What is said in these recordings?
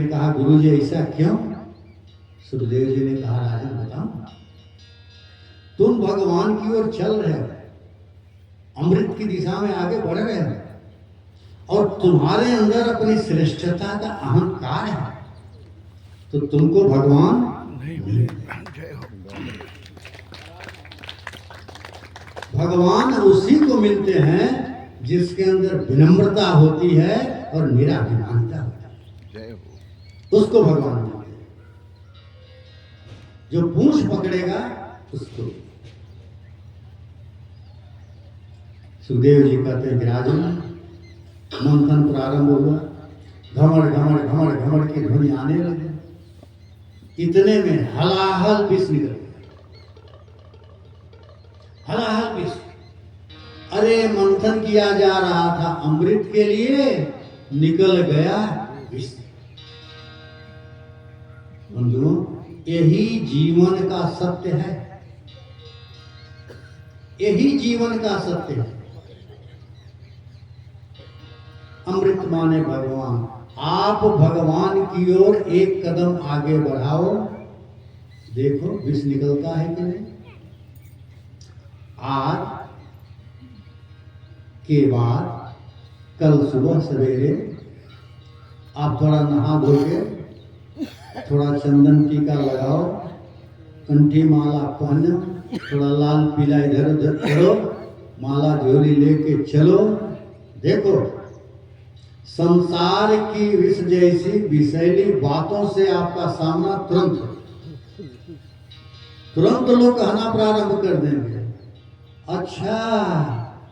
ने कहा गुरु जी ऐसा क्यों? सुखदेव जी ने कहा राजन बताओ, तुम भगवान की ओर चल रहे हो, अमृत की दिशा में आगे बढ़ रहे हो, और तुम्हारे अंदर अपनी श्रेष्ठता का अहंकार है, तो तुमको भगवान नहीं मिलेगा। भगवान उसी को मिलते हैं जिसके अंदर विनम्रता होती है और निराभिमानता होती है, उसको भगवान मिलते हैं। जो पूंछ पकड़ेगा उसको। सुखदेव जी कहते हैं विराजन, मंथन प्रारंभ हुआ, घमड़ घमड़ घमड़ घमड़ की ध्वनि आने लगी। इतने में हलाहल विष निकल गया, हलाहल विष। अरे मंथन किया जा रहा था अमृत के लिए, निकल गया विष। बंधुओं, यही जीवन का सत्य है, यही जीवन का सत्य है। अमृत माने भगवान। आप भगवान की ओर एक कदम आगे बढ़ाओ, देखो विष निकलता है कि नहीं। आज के बाद कल सुबह सवेरे आप थोड़ा नहा धो के थोड़ा चंदन टीका लगाओ, कंठी माला पहनो, थोड़ा लाल पीला इधर उधर करो, माला झोली लेके चलो। देखो संसार की विष जैसी विषैली बातों से आपका सामना तुरंत लोग कहना प्रारंभ कर देंगे, अच्छा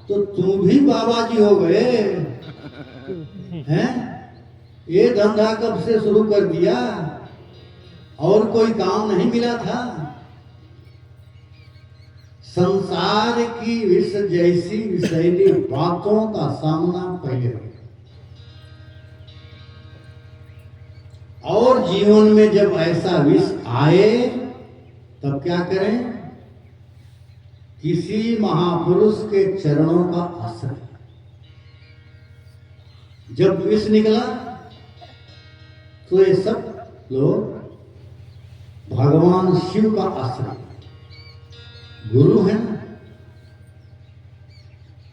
तो तुम भी बाबा जी हो गए हैं, ये धंधा कब से शुरू कर दिया, और कोई काम नहीं मिला था। संसार की विष जैसी विषैली बातों का सामना पहले हो, और जीवन में जब ऐसा विष आए तब क्या करें? किसी महापुरुष के चरणों का आश्रय। जब विष निकला तो ये सब लोग भगवान शिव का आश्रय, गुरु है ना।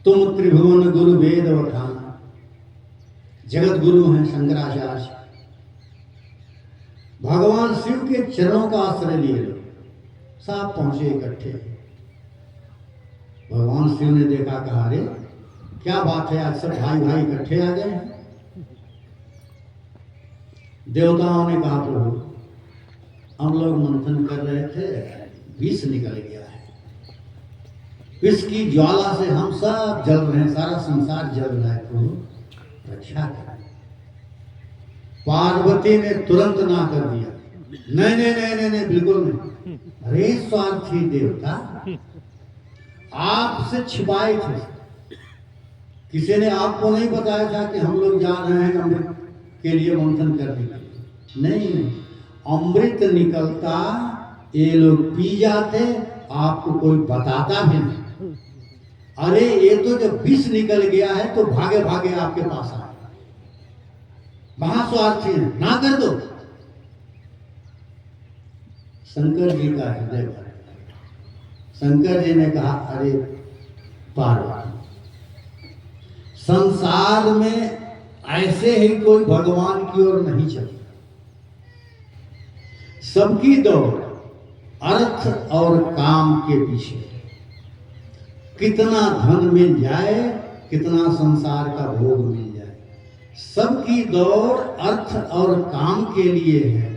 तुम त्रिभुवन गुरु वेद वखाना, जगत गुरु हैं शंकराचार्य। भगवान शिव के चरणों का आश्रय लिए लोग सब पहुंचे इकट्ठे। भगवान शिव ने देखा, कहा अरे क्या बात है, आज सब भाई भाई इकट्ठे आ गए हैं। देवताओं ने कहा प्रभु हम लोग मंथन कर रहे थे, विष निकल गया है, विष की ज्वाला से हम सब जल रहे हैं, सारा संसार जल रहा है, प्रभु रक्षा करें। पार्वती ने तुरंत ना कर दिया, नहीं नहीं नहीं नहीं नहीं बिल्कुल नहीं। अरे स्वार्थी देवता, आपसे छिपाए थे, किसी ने आपको नहीं बताया था कि हम लोग जा रहे हैं अमृत के लिए मंथन करने के लिए। नहीं, अमृत निकलता, ये लोग पी जाते, आपको कोई बताता भी नहीं। अरे ये तो जब विष निकल गया है तो भागे भागे आपके पास आए, महास्वार्थी है, ना कर दो। शंकर जी का हृदय भर। शंकर जी ने कहा अरे पार्वती, संसार में ऐसे ही कोई भगवान की ओर नहीं चलता। सबकी दौड़ अर्थ और काम के पीछे, कितना धन मिल जाए, कितना संसार का भोग मिल जाए, सबकी दौड़ अर्थ और काम के लिए है।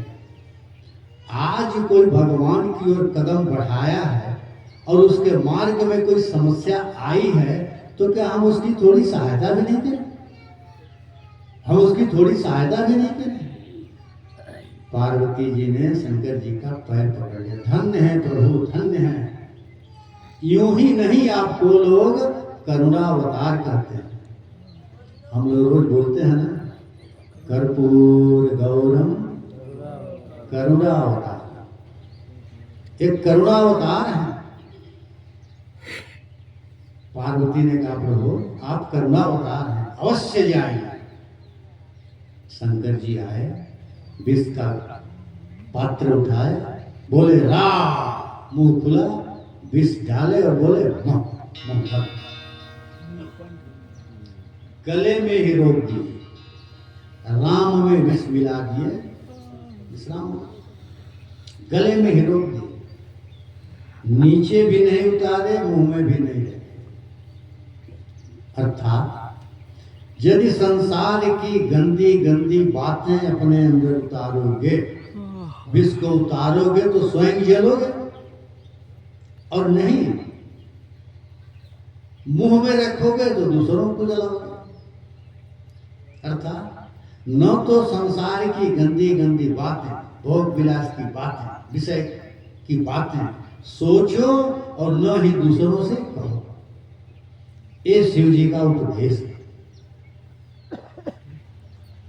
आज कोई भगवान की ओर कदम बढ़ाया है और उसके मार्ग में कोई समस्या आई है, तो क्या हम उसकी थोड़ी सहायता भी नहीं करें? हम उसकी थोड़ी सहायता भी नहीं करें? पार्वती जी ने शंकर जी का पैर पकड़ लिया, धन्य है प्रभु, धन्य है। यूं ही नहीं आपको लोग करुणावतार कहते हैं। हम लोग रोज बोलते हैं ना, कर्पूर गौरम करुणावतार, एक करुणावतार है। पार्वती ने कहा प्रभु आप करुणावतार हैं, अवश्य जाइए। शंकर जी आए, विष का पात्र उठाए, बोले रा, मुंह खुला, विष डाले और बोले मुंह गले में ही रोक दिए, राम में विष मिला दिए, विश्राम गले में ही रोक दिए, नीचे भी नहीं उतारे, मुंह में भी नहीं रखे। अर्थात यदि संसार की गंदी गंदी बातें अपने अंदर उतारोगे, विष को उतारोगे तो स्वयं जलोगे, और नहीं मुंह में रखोगे तो दूसरों को जलाओगे। अर्थात न तो संसार की गंदी गंदी बातें, भोग विलास की बातें, विषय की बातें सोचो और न ही दूसरों से कहो। ये शिव जी का उपदेश है।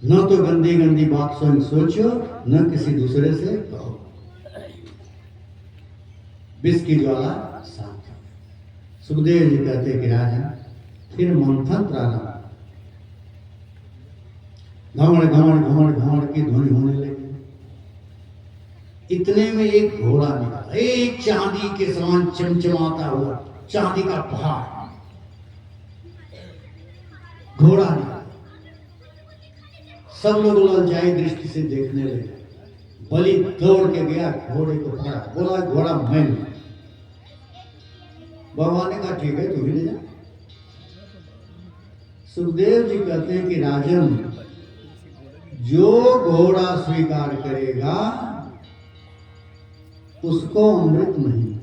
न तो गंदी गंदी बात स्वयं सोचो, न किसी दूसरे से कहो। विष की ज्वाला शांत। सुखदेव जी कहते कि राजन, फिर मंथन प्रारंभ। घमड़ घमड़ घमड़ घमड़ की ध्वनि होने लगी। इतने में एक घोड़ा निकला, एक चांदी के समान चमचमाता हुआ चांदी का पहाड़ घोड़ा निकला। सब लोग ललचाई दृष्टि से देखने लगे। बलि दौड़ के गया, घोड़े को पकड़ा, बोला घोड़ा मैं नहीं। भगवान ने कहा ठीक है, तू ही ले जा। सुखदेव जी कहते हैं कि राजन, जो घोड़ा स्वीकार करेगा उसको अमृत नहीं,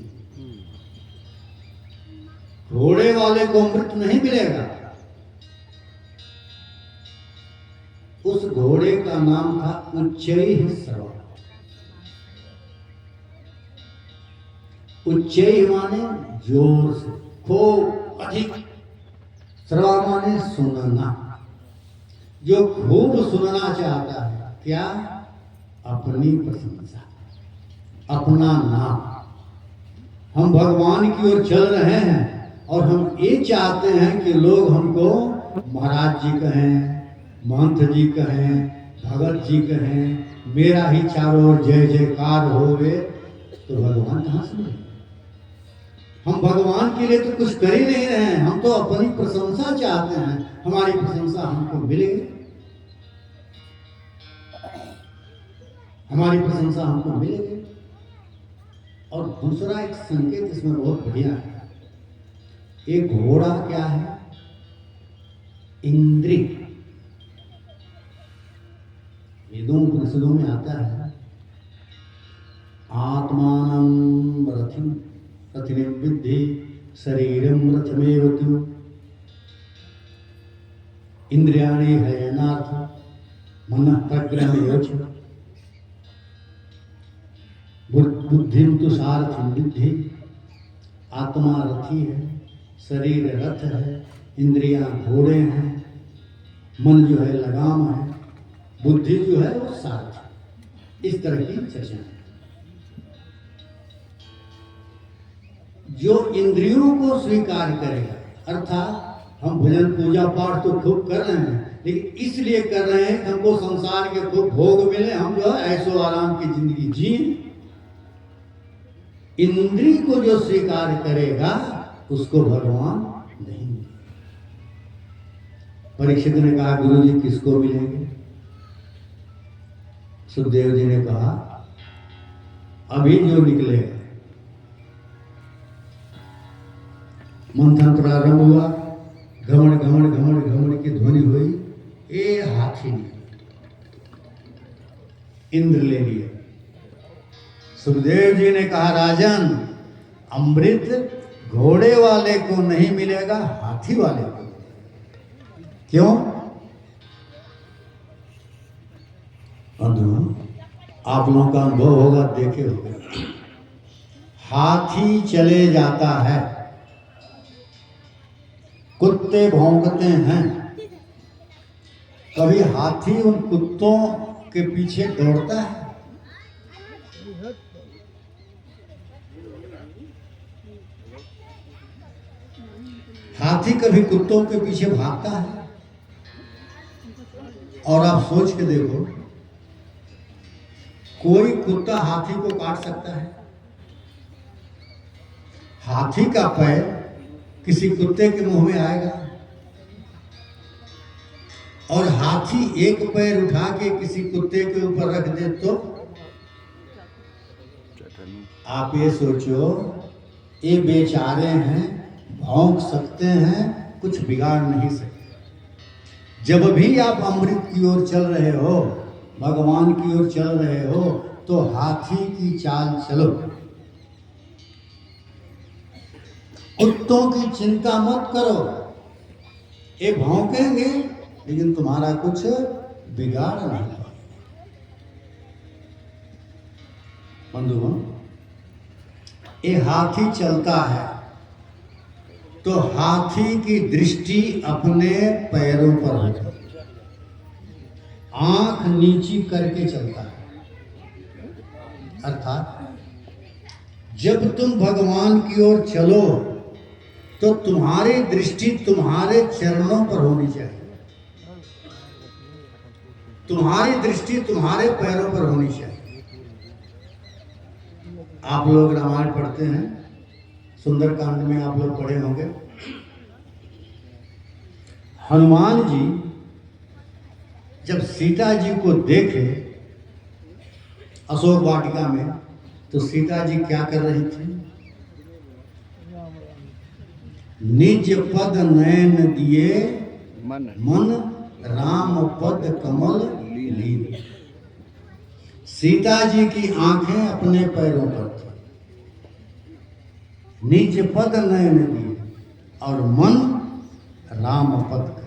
घोड़े वाले को अमृत नहीं मिलेगा। उस घोड़े का नाम था उच्चैः श्रवा। उच्चैः माने जोर से, खूब अधिक, श्रवा माने सुनना। जो खूब सुनना चाहता है, क्या? अपनी प्रशंसा, अपना नाम। हम भगवान की ओर चल रहे हैं और हम ये चाहते हैं कि लोग हमको महाराज जी कहें, महंत जी कहें, भगत जी कहें, मेरा ही चारों ओर जय जयकार होवे, तो भगवान कहाँ से मिले? हम भगवान के लिए तो कुछ कर ही नहीं रहे हैं, हम तो अपनी प्रशंसा चाहते हैं, हमारी प्रशंसा हमको मिले, हमारी प्रशंसा हमको मिलेगी। और दूसरा एक संकेत इसमें बहुत बढ़िया है। एक घोड़ा क्या है? इंद्रिय। वेदों उपनिषदों में आता है, आत्मानं रथिनीं विद्धि शरीरं रथमेव तु इंद्रियाणि हयनार्थ मनः प्रग्रहमेव च बुद्धिं तु सारथिं विद्धि। आत्मा रथी है, शरीर रथ है, इंद्रियां घोड़े हैं, मन जो है लगाम है, बुद्धि जो है वो सारथी। इस तरह की चर्चा है। जो इंद्रियों को स्वीकार करेगा, अर्थात हम भजन पूजा पाठ तो खूब कर रहे हैं, लेकिन इसलिए कर रहे हैं कि हमको संसार के खूब भोग मिले, हम जो है ऐशो आराम की जिंदगी जिए। इंद्रिय को जो स्वीकार करेगा उसको भगवान नहीं। परीक्षित ने कहा, गुरु जी किसको मिलेंगे? सुखदेव जी ने कहा, अभी जो निकलेगा। मंथन प्रारंभ हुआ, घमड़ घमड़ घमड़ घमड़ की ध्वनि हुई, ए हाथी निकला, इंद्र ले लिया। सुखदेव जी ने कहा, राजन, अमृत घोड़े वाले को नहीं मिलेगा, हाथी वाले को। क्यों? आप लोगों का अनुभव होगा, देखे होगा, हाथी चले जाता है, कुत्ते भौंकते हैं, कभी हाथी उन कुत्तों के पीछे दौड़ता है? हाथी कभी कुत्तों के पीछे भागता है? और आप सोच के देखो, कोई कुत्ता हाथी को काट सकता है? हाथी का पैर किसी कुत्ते के मुंह में आएगा? और हाथी एक पैर उठा के किसी कुत्ते के ऊपर रख दे तो आप ये सोचो, ये बेचारे हैं, भौंक सकते हैं, कुछ बिगाड़ नहीं सकते। जब भी आप अमृत की ओर चल रहे हो, भगवान की ओर चल रहे हो, तो हाथी की चाल चलो। कुत्तों की चिंता मत करो, ये भौंकेंगे लेकिन तुम्हारा कुछ बिगाड़ नहीं पाएंगे। बंधुओं, ये हाथी चलता है तो हाथी की दृष्टि अपने पैरों पर होती है, आंख नीची करके चलता है। अर्थात जब तुम भगवान की ओर चलो तो तुम्हारी दृष्टि तुम्हारे चरणों पर होनी चाहिए, तुम्हारी दृष्टि तुम्हारे पैरों पर होनी चाहिए। आप लोग रामायण पढ़ते हैं, सुंदरकांड में आप लोग पढ़े होंगे। हनुमान जी जब सीता जी को देखे अशोक वाटिका में, तो सीता जी क्या कर रही थी? निज पद नयन दिए मन राम पद कमल लीन। सीता जी की आंखें अपने पैरों पर थी, निज पद नयन दिए और मन राम पद का।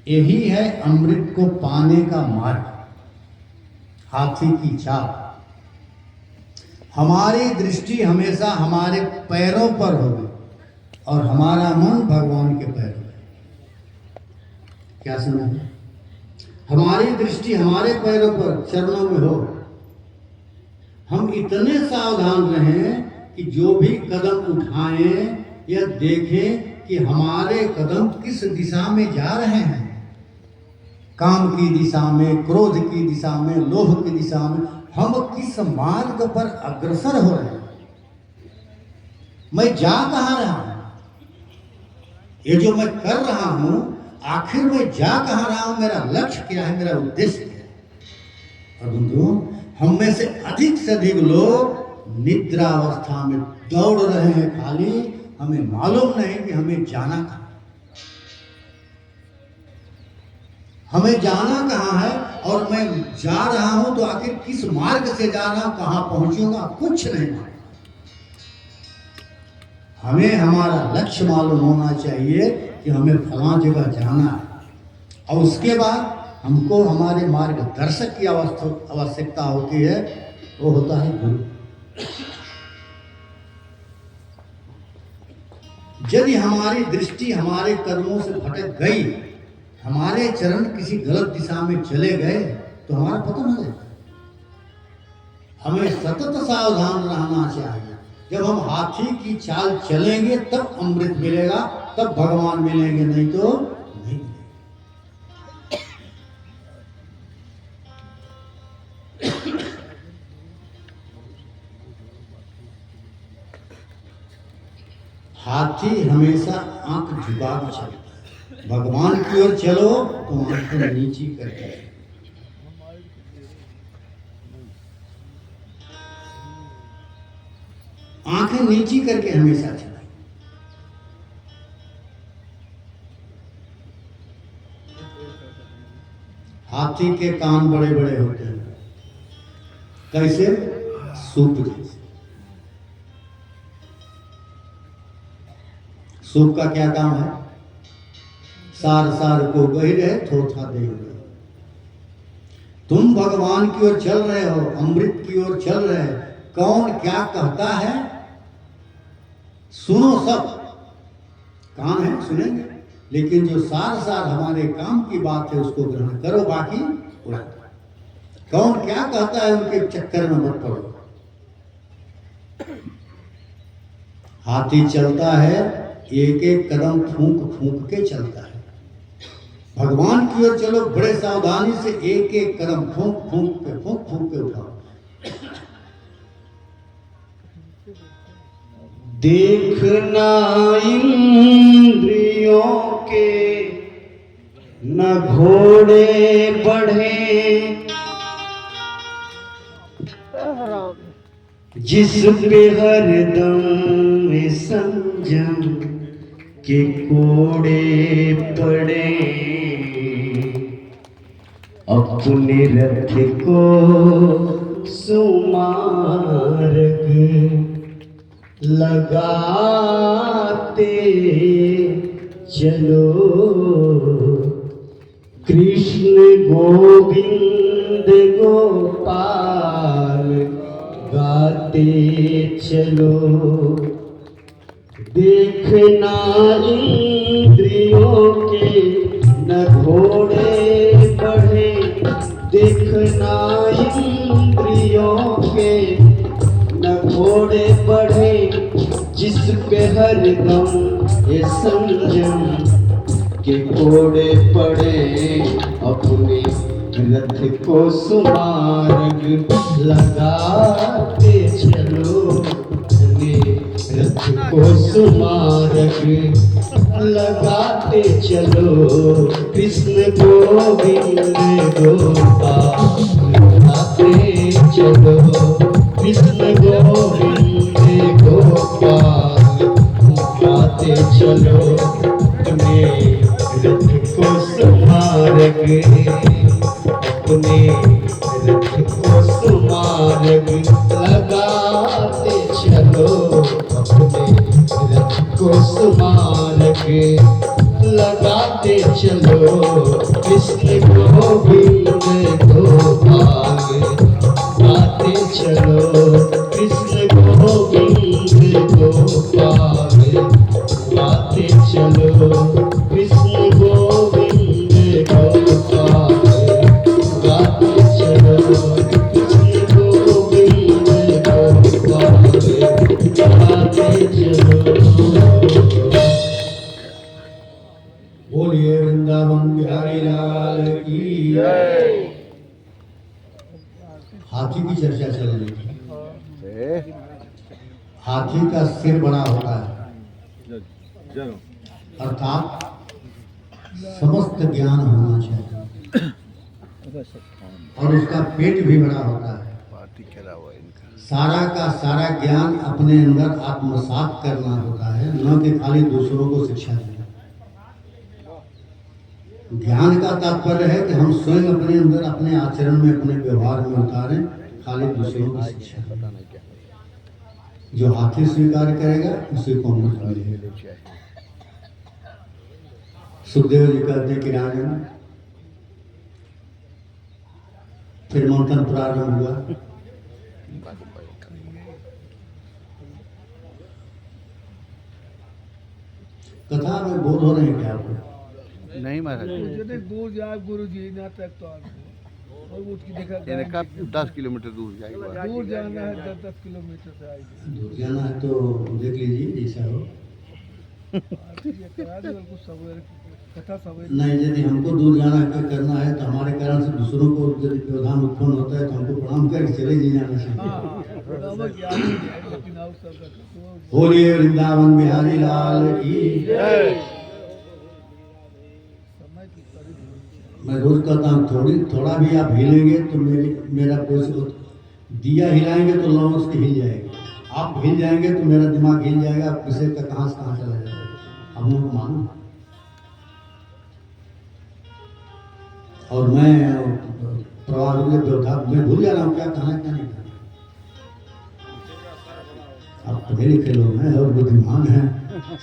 यही है अमृत को पाने का मार्ग, हाथी की चाल। हमारी दृष्टि हमेशा हमारे पैरों पर होगी और हमारा मन भगवान के पैरों में। क्या सुना? हमारी दृष्टि हमारे पैरों पर, चरणों में हो। हम इतने सावधान रहें कि जो भी कदम उठाएं या देखें कि हमारे कदम किस दिशा में जा रहे हैं, काम की दिशा में, क्रोध की दिशा में, लोभ की दिशा में, हम किस मार्ग पर अग्रसर हो रहे हैं। मैं जा कहां रहा हूं? ये जो मैं कर रहा हूं, आखिर मैं जा कहां रहा हूं? मेरा लक्ष्य क्या है? मेरा उद्देश्य क्या है? और बंधुओं, हम में से अधिक लोग निद्रा अवस्था में दौड़ रहे हैं खाली, हमें मालूम नहीं कि हमें जाना कहां, हमें जाना कहां है, और मैं जा रहा हूं तो आखिर किस मार्ग से जा रहा हूं, कहां पहुंचूंगा, कुछ नहीं मालूम। हमें हमारा लक्ष्य मालूम होना चाहिए कि हमें फलां जगह जाना है, और उसके बाद हमको हमारे मार्गदर्शक की आवश्यकता होती है, वो होता है गुरु। यदि हमारी दृष्टि हमारे कर्मों से भटक गई, हमारे चरण किसी गलत दिशा में चले गए, तो हमारा पतन हो जाएगा। हमें सतत सावधान रहना चाहिए। जब हम हाथी की चाल चलेंगे तब अमृत मिलेगा, तब भगवान मिलेंगे, नहीं तो नहीं मिलेगा। हाथी हमेशा आंख झुका के चलता है। भगवान की ओर चलो तो आंखें नीची करके, आंखें नीची करके हमेशा चलाए। हाथी के कान बड़े बड़े होते हैं, कैसे? सूप जैसे। सूप का क्या काम है? सार सार को गही रहे, थोथा दे रहे। तुम भगवान की ओर चल रहे हो, अमृत की ओर चल रहे हो, कौन क्या कहता है सुनो, सब कान है सुनेंगे, लेकिन जो सार सार हमारे काम की बात है उसको ग्रहण करो, बाकी उड़ा दो। कौन क्या कहता है उनके चक्कर में मत पड़ो। हाथी चलता है, एक एक कदम फूंक फूंक के चलता है। भगवान की ओर चलो, बड़े सावधानी से एक एक कदम फूंक फूंक के उठाओ। देखना इंद्रियों के न घोड़े बढ़े, जिस पे हरदम में संजम के कोड़े पड़े, अपने रथ को सुमार्ग लगाते चलो, कृष्ण गोविंद गोपाल गाते चलो। देखना इंद्रियों के न घोड़े बढ़े, देखना इंद्रियों के न घोड़े बढ़े, जिस पे हरदम ये संयम के कोड़े पड़े, अपने रथ को सुमार्ग लगाते चलो, अपने रथ को सुमार्ग लगाते चलो, कृष्ण गोविंद गोपाल गाते चलो, कृष्ण गोविंद गोपाल गाते चलो, अपने रथ को सुमार्ग, अपने रथ को सुमार्ग लगाते चलो, अपने रथ को सुमार्ग लगाते चलो, कृष्ण गोविंद गोपाल गाते चलो, कृष्ण गोविंद गोपाल गाते चलो, कृष्ण गोविंद गोपाल गाते चलो, कृष्ण गोविंद गोपाल गाते चलो। बोलिए वृंदावन बिहारी लाल की जय। हाथी की चर्चा चल रही थी। हाथी का सिर बड़ा होता है, अर्थात समस्त ज्ञान होना चाहिए, और उसका पेट भी बड़ा होता है। सारा का सारा ज्ञान अपने अंदर आत्मसात करना होता है, न कि खाली दूसरों को शिक्षा देना। ज्ञान का तात्पर्य है कि हम स्वयं अपने अंदर, अपने आचरण में, अपने व्यवहार में उतारें, खाली दूसरों की शिक्षा। जो हाथी स्वीकार करेगा उसी को अमृत मिलेगा। सुखदेव जी कहते हैं कि राजन, फिर मंथन प्रारंभ हुआ। कथा में बोध हो रहे हैं क्या आपको? नहीं महाराज, दूर जाए गुरु जी ना तक तो और उठ के देखा 10 किलोमीटर दूर जाएगा। दूर जाना है 10 किलोमीटर से आएगी। दूर जाना है तो देख लीजिए जैसा हो। कुछ सवेरे कथा सवेरे नहीं, यदि हमको दूर जाना करना है तो हमारे कारण से दूसरों को यदि व्यवधान उत्पन्न होता है तो हमको प्रणाम करके चले जी जाना चाहिए। बोलिए वृंदावन बिहारी लाल की जय। मैं रोज कहता हूँ, थोड़ा भी आप हिलेंगे तो मेरा दिया हिलाएंगे तो लौ उसकी हिल जाएगी। आप हिल जाएंगे तो मेरा दिमाग हिल जाएगा, आप किसे का कहाँ से कहाँ चला जाएगा। हम लोग मानो। और मैं प्रभाव मैं भूल जा रहा हूँ क्या कहना क्या नहीं कहना। आप पढ़े लिखे लोग हैं और बुद्धिमान हैं,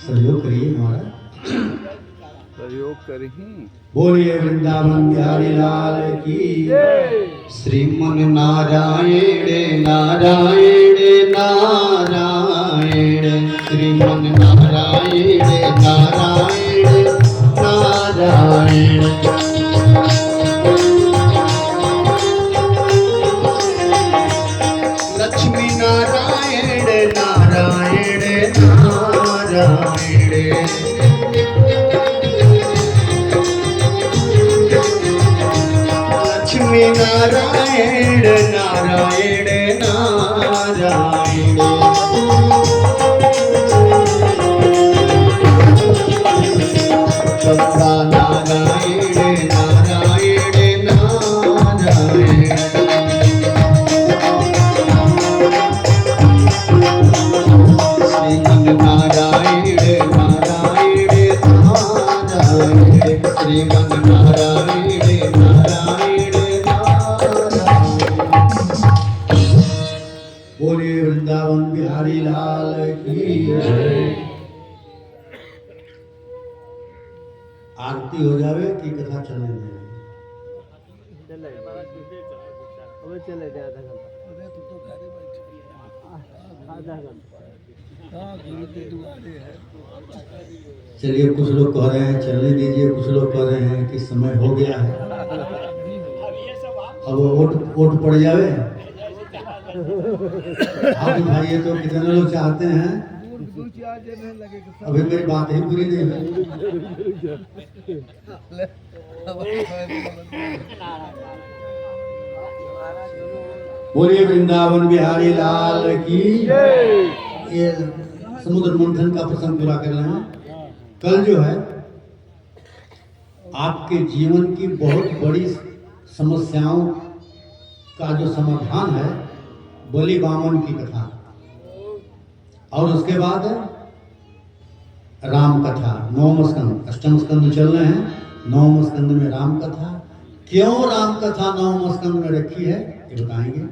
सहयोग करिए हमारा। सहयोग करें। बोलिए वृंदावन बिहारी लाल की श्रीमन नारायण नारायण नारायण, श्रीमन नारायण नारायण नारायण। लक्ष्मी नारायण नारायण नारायण, नारायण नारायण नारायण सबका नारायण नारायण नारायण श्रीमन नारायण नारायण नारायण श्रीमन नारायण नारायण नारायण। बोलिए वृंदावन बिहारी लाल की जय। आरती हो जावे कि कथा चलने देवे? अरे तू तो घरे बैठे हाँ गुरु के दुआरे है। चलिए, कुछ लोग कह रहे हैं चलने दीजिए, कुछ लोग कह रहे हैं कि समय हो गया है। अब वोट पड़ जावे आप उठाइए तो कितने लोग चाहते हैं। अभी मेरी बात ही पूरी नहीं हुई। बोलिए वृंदावन बिहारी लाल की। ये समुद्र मंथन का प्रसंग पूरा कर रहे हैं। कल जो है आपके जीवन की बहुत बड़ी समस्याओं का जो समाधान है, बलि बामन की कथा, और उसके बाद राम कथा। 9 स्कंद, 8म स्कंद चल रहे हैं। 9 स्कंद में राम कथा। क्यों राम कथा 9 स्कंद में रखी है ये बताएंगे,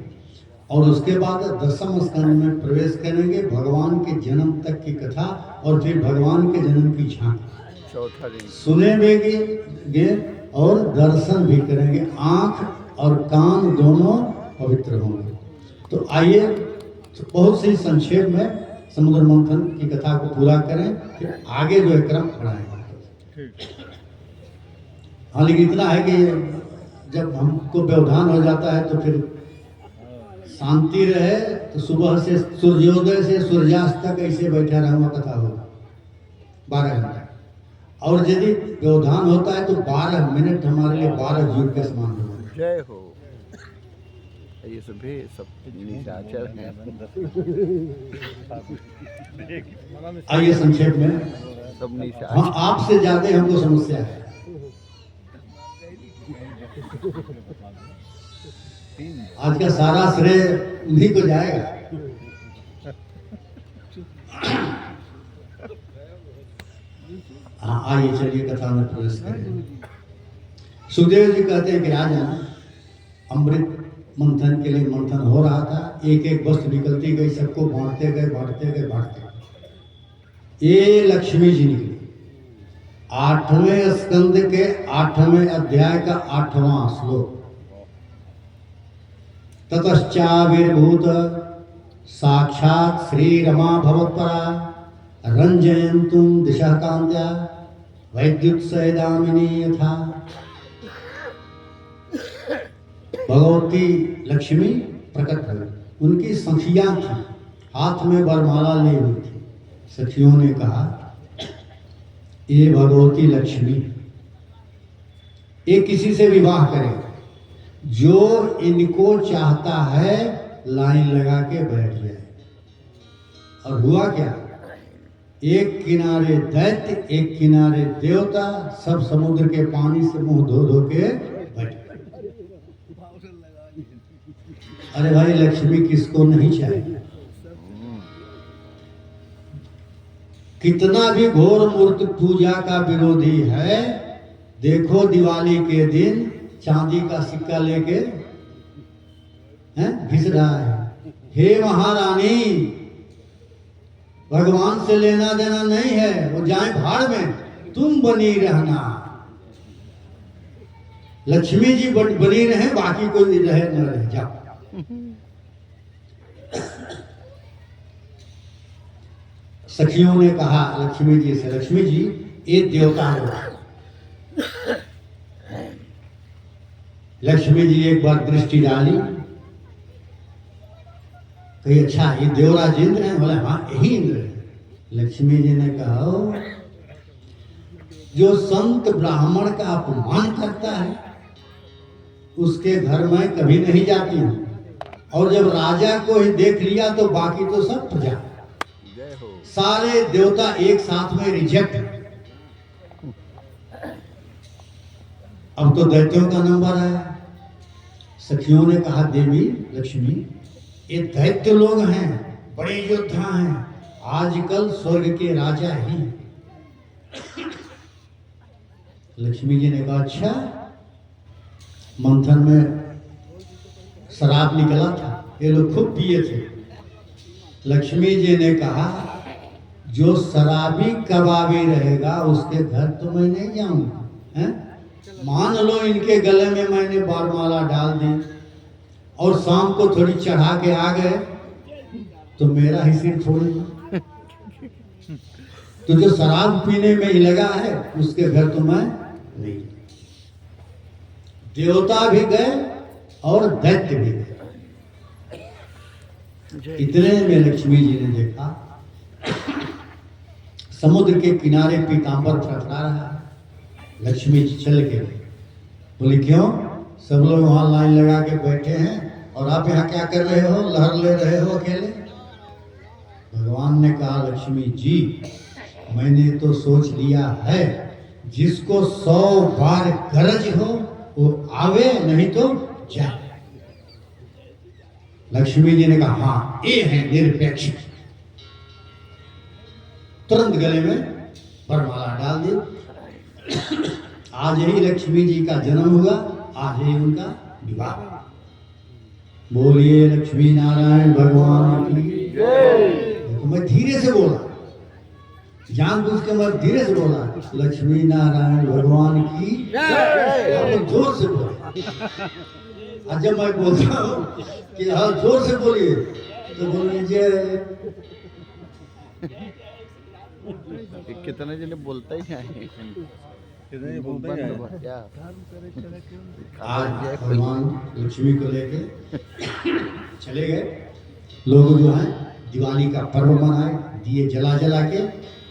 और उसके बाद 10म स्कंद में प्रवेश करेंगे, भगवान के जन्म तक की कथा, और फिर भगवान के जन्म की झांकी चौथा दिन सुनेंगे और दर्शन भी करेंगे। आंख और कान दोनों पवित्र होंगे। तो आइए बहुत सी संक्षेप में समुद्र मंथन की कथा को पूरा करें, फिर आगे जो है क्रम बढ़ाएंगे। हाँ, लेकिन इतना है कि जब हमको व्यवधान हो जाता है तो फिर शांति रहे, तो सुबह से सूर्योदय से सूर्यास्त तक ऐसे बैठा रहूँगा, कथा होगा 12 घंटा। और यदि व्यवधान होता है तो 12 मिनट हमारे लिए 12 युग के समान होगा। जय हो। ये सभी सब निशाचर हैं। आइए संक्षेप में। सब निशाचर। हाँ, आपसे ज्यादा हमको समस्या है। आज का सारा श्रेय उन्हीं को जाएगा। हाँ, आइए चलिए कथा में प्रवेश करें। सुखदेव जी कहते हैं कि राजन, अमृत मंथन के लिए मंथन हो रहा था, एक एक वस्तु निकलती गई, सबको बांटते गए बांटते गए बांटते गए। ये लक्ष्मी जी निकली। 8वें स्कंद के 8वें अध्याय का 8वां श्लोक। ततश्चाविर्भूत साक्षात् श्री रमा भवत्परा रंजयन्तुं दिशः कान्त्या वैद्युत्सैदामिनी यथा। भगवती लक्ष्मी प्रकट हुई। उनकी सखियां थी, हाथ में वरमाला ली हुई थी। सखियों ने कहा, ये भगवती लक्ष्मी, ये किसी से विवाह करे, जो इनको चाहता है लाइन लगा के बैठ जाए। और हुआ क्या, एक किनारे दैत्य, एक किनारे देवता, सब समुद्र के पानी से मुंह धो धो के बैठ। अरे भाई, लक्ष्मी किसको नहीं चाहिए? कितना भी घोर मूर्ति पूजा का विरोधी है, देखो दिवाली के दिन चांदी का सिक्का लेके घिस रहा है। हे महारानी, भगवान से लेना देना नहीं है, वो जाए भाड़ में, तुम बनी रहना। लक्ष्मी जी बनी रहे, बाकी कोई रहे न रहे, जाओ। सखियों ने कहा लक्ष्मी जी से, लक्ष्मी जी, ये देवता है। लक्ष्मी जी एक बार दृष्टि डाली, कही अच्छा ये देवराज इंद्र है? बोले हाँ, यही इंद्र है। लक्ष्मी जी ने कहा, जो संत ब्राह्मण का अपमान करता है, उसके घर में कभी नहीं जाती हूँ, और जब राजा को ही देख लिया तो बाकी तो सब प्रजा, जय हो। सारे देवता एक साथ में रिजेक्ट। अब तो दैत्यों का नंबर आया। सखियों ने कहा देवी लक्ष्मी, ये दैत्य लोग हैं, बड़े योद्धा हैं, आजकल स्वर्ग के राजा ही हैं। लक्ष्मी जी ने कहा अच्छा, मंथन में शराब निकला था, ये लोग खूब पिए थे। लक्ष्मी जी ने कहा जो शराबी कबाबी रहेगा उसके घर तो मैं नहीं जाऊंगा, हैं? मान लो इनके गले में मैंने बारमाला डाल दी और शाम को थोड़ी चढ़ा के आ गए तो मेरा ही सिर फोड़ेगा। तो जो शराब पीने में ही लगा है उसके घर तो मैं नहीं। देवता भी गए और दैत्य भी गए। इतने में लक्ष्मी जी ने देखा समुद्र के किनारे पीतांबर फड़फड़ा रहा है। लक्ष्मी जी चल के बोली क्यों, सब लोग वहां लाइन लगा के बैठे हैं और आप यहाँ क्या कर रहे हो, लहर ले रहे हो अकेले। भगवान ने कहा लक्ष्मी जी मैंने तो सोच लिया है जिसको 100 बार गरज हो वो आवे, नहीं तो जाए। लक्ष्मी जी ने कहा हाँ ये है निरपेक्ष। तुरंत गले में वरमाला डाल दी। आज ही लक्ष्मी जी का जन्म हुआ, आज ही उनका विवाह। बोलिए लक्ष्मी नारायण भगवान की जय। तो मैं धीरे से बोला, जानबूझ के मैं धीरे से बोला लक्ष्मी नारायण भगवान की जय। जोर से बोला। और जब मैं बोलता हूँ कि हाँ जोर से बोलिए तो बोल लीजिए। कितने जने बोलता ही है, कितने बोलते हैं क्या। आज भगवान लक्ष्मी को लेके चले गए। लोग जो है दिवाली का पर्व मनाए, दिए जला जला के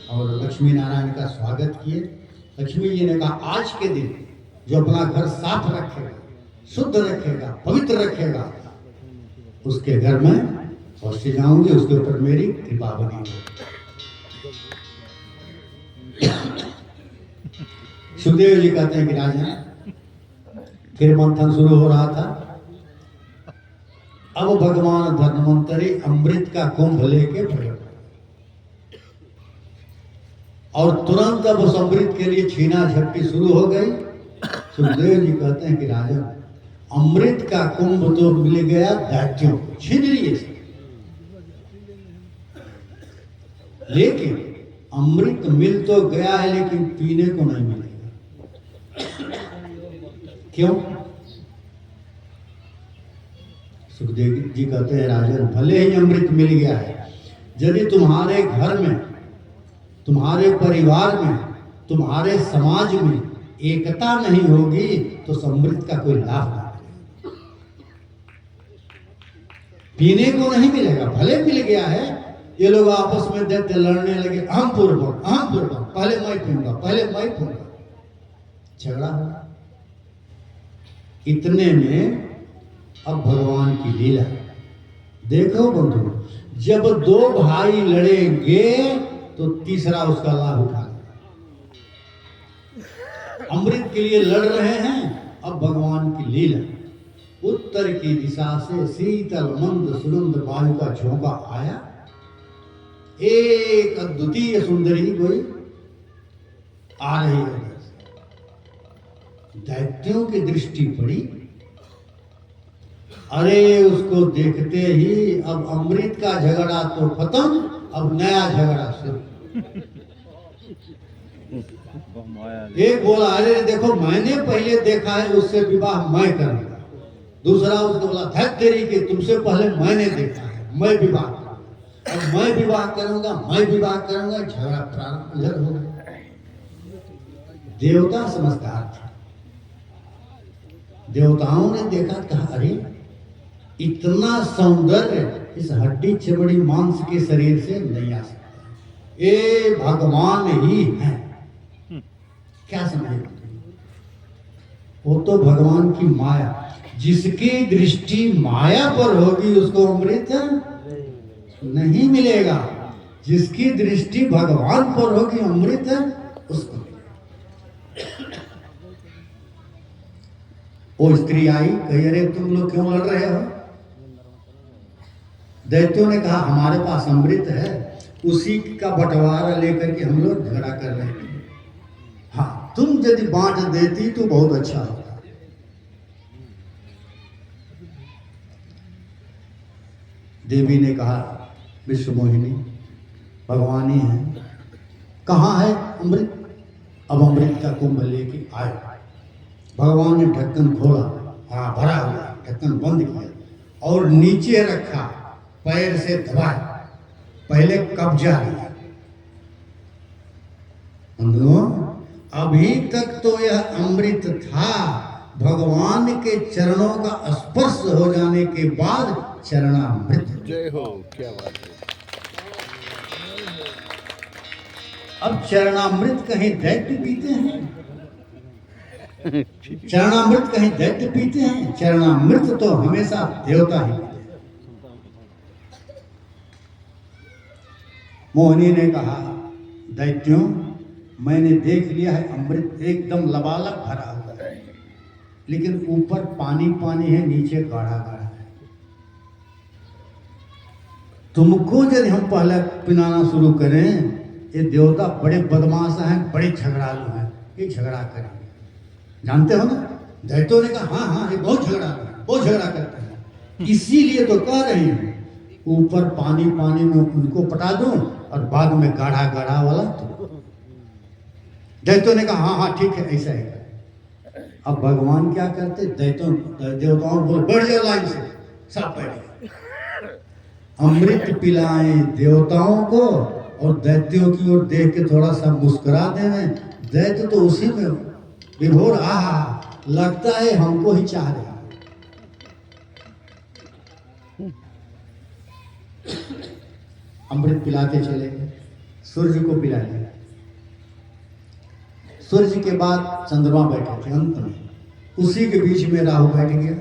और लक्ष्मी नारायण का स्वागत किए। लक्ष्मी जी ने कहा आज के दिन जो अपना घर साफ रखेगा, शुद्ध रखेगा, पवित्र रखेगा, उसके घर में अवश्य जाऊंगी, उसके ऊपर मेरी कृपा बनी। सुखदेव जी कहते हैं कि राजा फिर मंथन शुरू हो रहा था। अब भगवान धन्वंतरी अमृत का कुंभ लेके प्रकट और तुरंत अब उस अमृत के लिए छीना झपटी शुरू हो गई। सुखदेव जी कहते हैं कि राजा अमृत का कुंभ तो मिल गया दैत्यों को, छीन लिए, लेकिन अमृत मिल तो गया है लेकिन पीने को नहीं मिलेगा। क्यों? सुखदेव जी कहते हैं राजन भले ही अमृत मिल गया है, यदि तुम्हारे घर में, तुम्हारे परिवार में, तुम्हारे समाज में एकता नहीं होगी तो उस अमृत का कोई लाभ नहीं मिलेगा, पीने को नहीं मिलेगा। भले मिल गया है, ये लोग आपस में दैत्य लड़ने लगे, अहम पूर्वक, पहले मैं पीऊंगा, पहले मैं पीऊंगा, झगड़ा होगा। इतने में अब भगवान की लीला देखो बंधु, जब दो भाई लड़ेंगे तो तीसरा उसका लाभ उठाएगा। अमृत के लिए लड़ रहे हैं, अब भगवान की लीला। उत्तर की दिशा से शीतल मंद सुगंध वायु का झोंका आया, एक अद्वितीय सुंदरी कोई आ रही है। दैत्यों की दृष्टि पड़ी, अरे उसको देखते ही अब अमृत का झगड़ा तो खत्म, अब नया झगड़ा शुरू। एक बोला अरे देखो मैंने पहले देखा है, उससे विवाह मैं करूंगा। दूसरा उसको बोला धैर्य तेरी के तुमसे पहले मैंने देखा है, मैं विवाह करूंगा, अब मैं विवाह करूंगा, मैं विवाह करूंगा। झगड़ा प्रारंभ इधर हो गया। देवता समझदार थे, देवताओं ने देखा, कहा अरे इतना सौंदर्य इस हड्डी चमड़ी मांस के शरीर से नहीं आ सकता, ये भगवान ही हैं। क्या समझे? वो तो भगवान की माया, जिसकी दृष्टि माया पर होगी उसको अमृत नहीं मिलेगा, जिसकी दृष्टि भगवान पर होगी अमृत उसको मिलेगा। वो स्त्री आई, कही अरे तुम लोग क्यों लड़ रहे हो? दैत्यों ने कहा हमारे पास अमृत है, उसी का बंटवारा लेकर के हम लोग झगड़ा कर रहे हैं। हाँ, तुम यदि बांट देती तो बहुत अच्छा होता। देवी ने कहा विश्व मोहिनी भगवान ही है, कहाँ है अमृत? अब अमृत का कुंभ लेके आए। भगवान ने ढक्कन खोला, हाँ भरा हुआ, ढक्कन बंद किया और नीचे रखा, पैर से दबाया, पहले कब्जा लिया। बंधुओं, अभी तक तो यह अमृत था, भगवान के चरणों का स्पर्श हो जाने के बाद चरणामृत। जय हो, क्या बात है। अब चरणामृत कहीं दैत्य पीते हैं? चरणामृत कहीं दैत्य पीते हैं? चरणामृत तो हमेशा देवता ही पीते हैं। मोहिनी ने कहा दैत्यों, मैंने देख लिया है अमृत एकदम लबालब भरा हुआ है, लेकिन ऊपर पानी पानी है, नीचे गाढ़ा गाढ़ा है। तुमको यदि हम पहले पिलाना शुरू करें, ये देवता बड़े बदमाश हैं, बड़े झगड़ालू हैं, ये झगड़ा करेंगे, जानते हो ना? दैत्यों ने कहा हाँ हाँ ये बहुत झगड़ा करते हैं, इसीलिए तो कह रही हूँ ऊपर पानी पानी में उनको पटा दूं और बाद में गाढ़ा गाढ़ा वाला तो। दैत्यों ने कहा हाँ हाँ ठीक है, ऐसा ही। अब भगवान क्या करते? देवताओं बोले बढ़ जाओ लाइन से, सब बैठ। अमृत पिलाएं देवताओं को और दैत्यों की ओर देख के थोड़ा सा मुस्कुरा देवे। दैत्य तो उसी में विभोर, आहा लगता है हमको ही चाह रहे। अमृत पिलाते चले गए, सूर्य को पिला लिया। सूर्य के बाद चंद्रमा बैठे थे अंत में, उसी के बीच में राहु बैठ गया,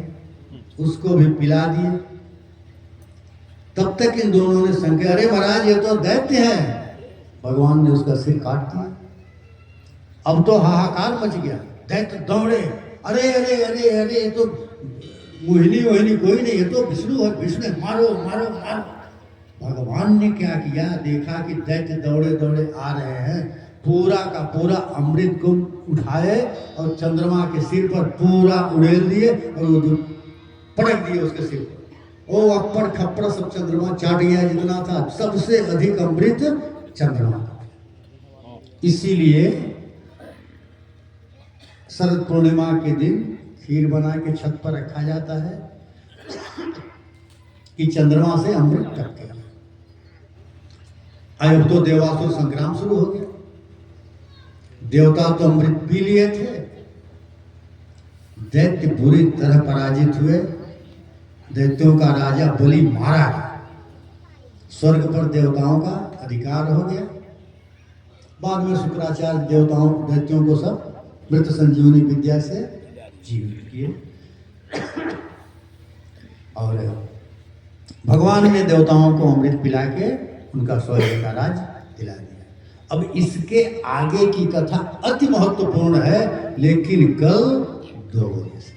उसको भी पिला दिए। तब तक इन दोनों ने संकेत, अरे महाराज ये तो दैत्य है। भगवान ने उसका सिर काट दिया। अब तो हाहाकार मच गया, दैत्य दौड़े, अरे अरे अरे अरे ये तो मोहिनी वोहिनी कोई नहीं, ये तो विष्णु है, विष्णु मारो मारो मारो। भगवान ने क्या किया, देखा कि दैत्य दौड़े दौड़े आ रहे हैं, पूरा का पूरा अमृत को उठाए और चंद्रमा के सिर पर पूरा उड़ेल दिए और वो पटक दिए उसके सिर पर। ओ अप्पड़ खप्पड़ सब चंद्रमा चाट गया जितना था, सबसे अधिक अमृत चंद्रमा का। इसीलिए शरद पूर्णिमा के दिन खीर बना के छत पर रखा जाता है कि चंद्रमा से अमृत टपके। अब तो देवासुर संग्राम शुरू हो गया। देवता तो अमृत पी लिए थे, दैत्य बुरी तरह पराजित हुए। दैत्यों का राजा बलि मारा गया, स्वर्ग पर देवताओं का अधिकार हो गया। बाद में शुक्राचार्य देवताओं दैत्यों को सब मृत संजीवनी विद्या से जीवित किए और भगवान ने देवताओं को अमृत पिला के उनका स्वर्ग का राज दिला दिया। अब इसके आगे की कथा अति महत्वपूर्ण है, लेकिन कल 2 बजे से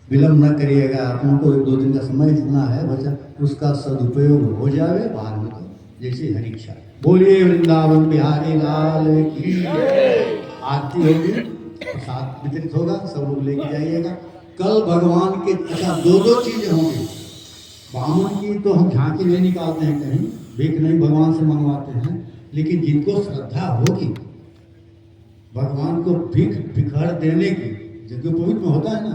विलंब न करिएगा। आपको 1-2 दिन का समय जितना है बचा, उसका सदुपयोग हो जाए, बाद में तो जैसे हरि इच्छा। बोलिए वृंदावन बिहारी लाल की। आरती होगी, प्रसाद वितरित होगा, सब लोग लेके जाइएगा। कल भगवान के 2 चीजें होंगी। बामन की तो हम झांकी नहीं निकालते हैं, कहीं भीख नहीं भगवान से मंगवाते हैं, लेकिन जिनको श्रद्धा होगी भगवान को भीख भिखार देने की, यज्ञ पवित्र में होता है ना,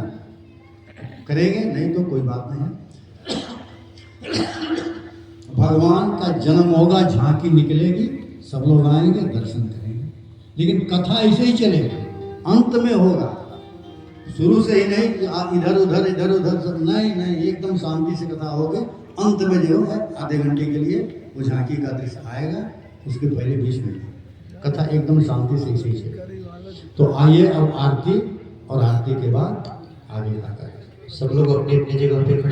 करेंगे, नहीं तो कोई बात नहीं है। भगवान का जन्म होगा, झांकी निकलेगी, सब लोग आएंगे, दर्शन करेंगे, लेकिन कथा ऐसे ही चलेगी, अंत में होगा, शुरू से ही नहीं आप इधर उधर सब नहीं, एकदम शांति से कथा होगी। अंत में जो है आधे घंटे के लिए वो झांकी का दृश्य आएगा, उसके पहले 20 मिनट कथा एकदम शांति से इसे चलेगी। तो आइए अब आरती और आरती के बाद आगे का करें। सब लोग अपनी अपनी जगह पे खड़े